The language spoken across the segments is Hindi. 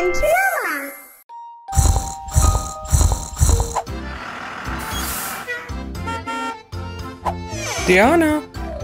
and Roma.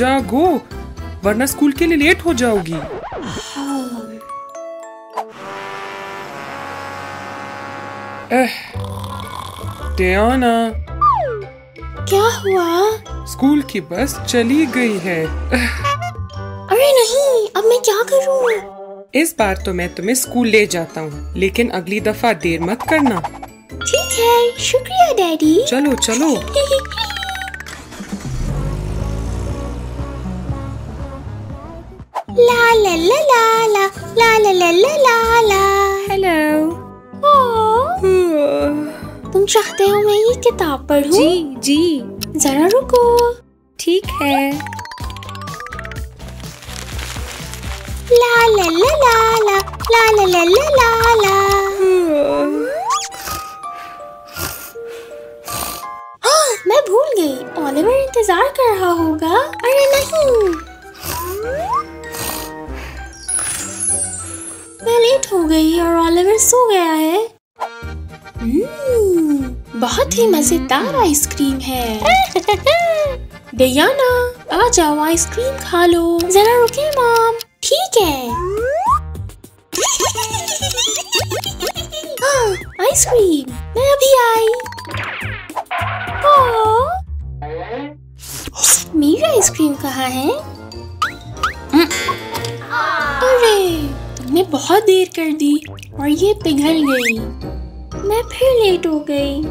जागो, वरना स्कूल के लिए लेट हो जाओगी। ड्याना, क्या हुआ? स्कूल की बस चली गई है। अरे नहीं, अब मैं क्या करूं? इस बार तो मैं तुम्हें स्कूल ले जाता हूँ, लेकिन अगली दफा देर मत करना। ठीक है, शुक्रिया डैडी। चलो चलो। ला ला ला ला ला ला ला ला ला ला ला। हेलो। तुम चाहते हो मैं ये किताब पढूं? जी। जरा रुको। ठीक है। ला ला ला ला ला ला ला ला ला ला ला। मैं भूल गई, ओलिवर इंतजार कर रहा होगा। अरे नहीं, मैं लेट हो गई और ओलिवर सो गया है। बहुत ही मजेदार आइसक्रीम है। डियाना, आ जाओ, आइसक्रीम खा लो। जरा रुके मॉम। ठीक है। हाँ, आइसक्रीम, मैं अभी आई। मेरी आइसक्रीम कहाँ है? अरे, तुमने बहुत देर कर दी और ये पिघल गई। मैं फिर लेट हो गई।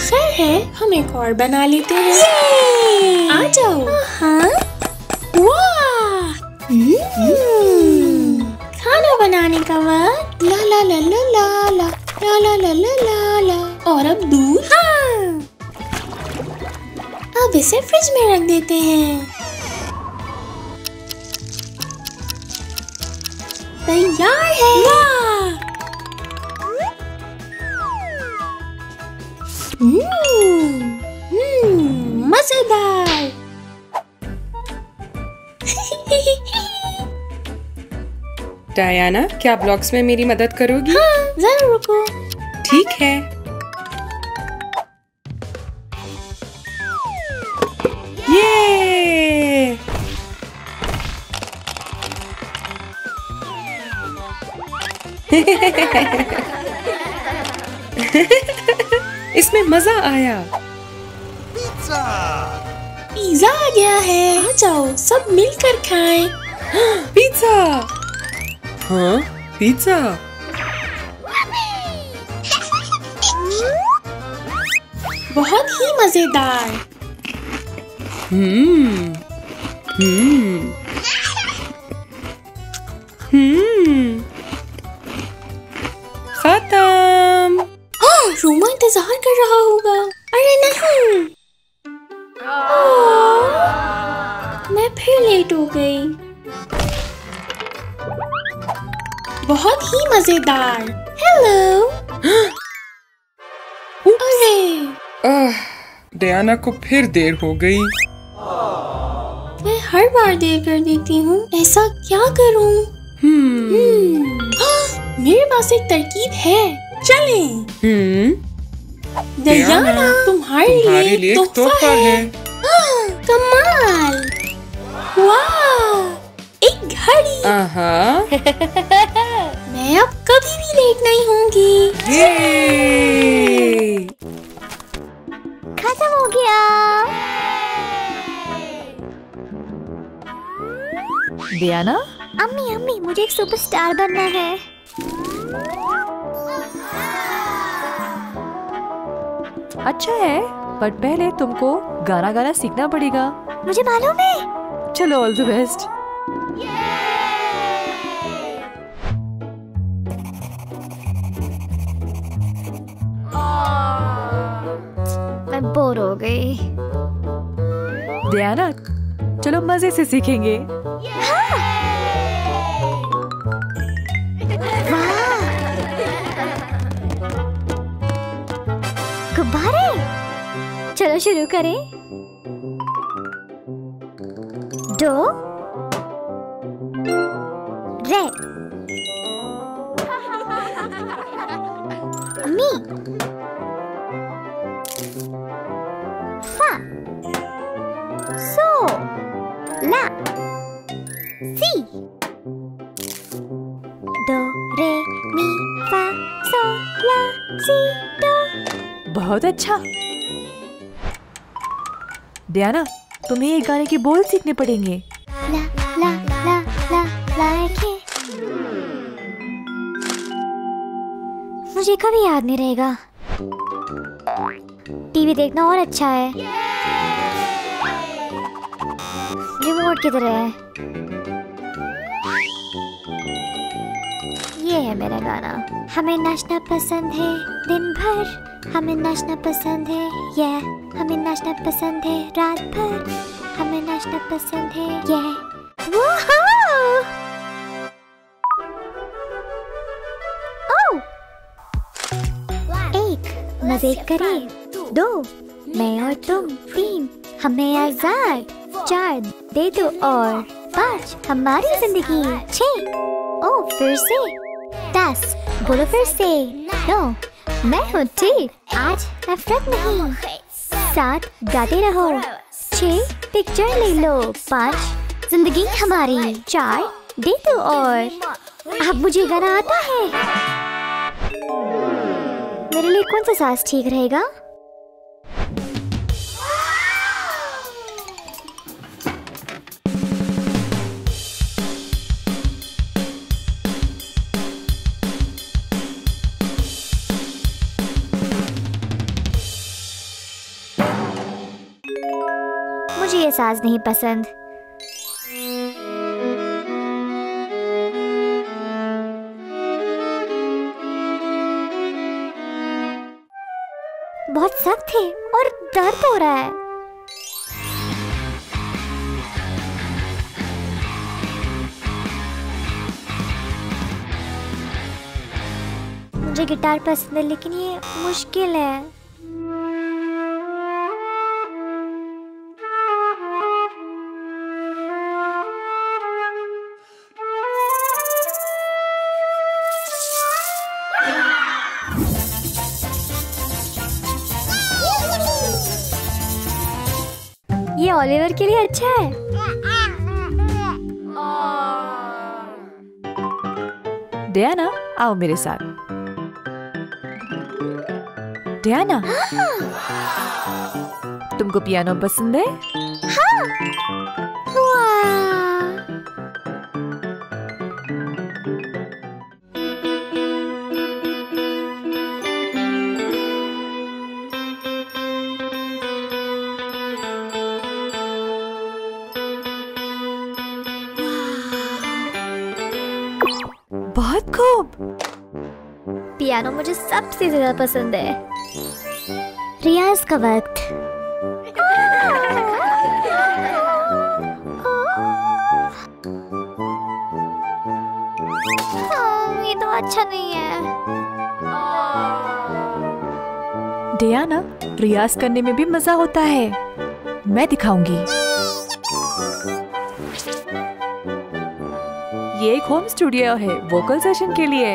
खैर है, हम एक और बना लेते हैं। आ जाओ। हाँ, वाह, खाना बनाने का वक्त। ला ला ला ला ला ला ला ला ला ला ला ला। और अब दूध। हाँ, अब इसे फ्रिज में रख देते हैं। तैयार है। वाह, मजेदार। डायना, क्या ब्लॉग्स में मेरी मदद करोगी? हाँ, जरा रुको। ठीक है। ये इसमें मजा आया। पिज्जा आ गया है। आ जाओ, सब मिलकर खाएं। पिज्जा। हाँ, पिज्जा। बहुत ही मजेदार। खत्म। रोमा इंतजार कर रहा होगा। अरे नहीं, मैं फिर लेट हो गई। बहुत ही मजेदार। हेलो। अरे, डियाना को फिर देर हो गई। मैं हर बार देर कर देती हूँ, ऐसा क्या करूँ? मेरे पास एक तरकीब है, चलें। डियाना, तुम्हारे लिए तोहफा है। कमाल। वाह, एक घड़ी। मैं अब कभी भी लेट नहीं होंगी। खत्म हो गया। डियाना, अम्मी, मुझे एक सुपरस्टार बनना है। अच्छा है, पर पहले तुमको गाना गाना सीखना पड़ेगा। मुझे मालूम है। चलो, ऑल द बेस्ट। मैं बोर हो गई। डियाना, चलो मजे से सीखेंगे। गुब्बारे, चलो शुरू करें। रे मी फा सो ला सी दो रे मी फा सो ला सी दो। बहुत अच्छा। ड्याना, तुम्हें ये गाने के बोल सीखने पड़ेंगे। ला ला ला ला लाइके। मुझे कभी याद नहीं रहेगा। टीवी देखना और अच्छा है। रिमोट की तरह है। ये है मेरा गाना। हमें नाचना पसंद है दिन भर, हमें नाचना पसंद है हमें नाचना पसंद है रात भर, हमें नाचना पसंद है एक मजे करें, दो मैं और तुम, तीन हमें आजाद, चार दे दो और पाँच हमारी जिंदगी, छः ओ फिर से 10 बोलो फिर से, 9 मैं हूँ ठीक, आज नफरत नहीं, 7 गाते रहो, 6 पिक्चर ले लो, 5 जिंदगी हमारी, 4 दे दो और अब मुझे गाना आता है। मेरे लिए कौन सा साज ठीक रहेगा? मुझे ये साज नहीं पसंद। बहुत सख्त है और दर्द हो रहा है। मुझे गिटार पसंद है लेकिन ये मुश्किल है। ये ओलिवर के लिए अच्छा है। ड्याना, आओ मेरे साथ। ड्याना, तुमको पियानो पसंद है? हाँ। वाह। बहुत खूब। पियानो मुझे सबसे ज्यादा पसंद है। रियाज का वक्त। ये तो अच्छा नहीं है। ड्याना, रियाज करने में भी मजा होता है। मैं दिखाऊंगी। ये एक होम स्टूडियो है वोकल सेशन के लिए।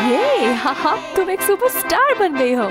ये हाँ, तुम एक सुपरस्टार बन गई हो।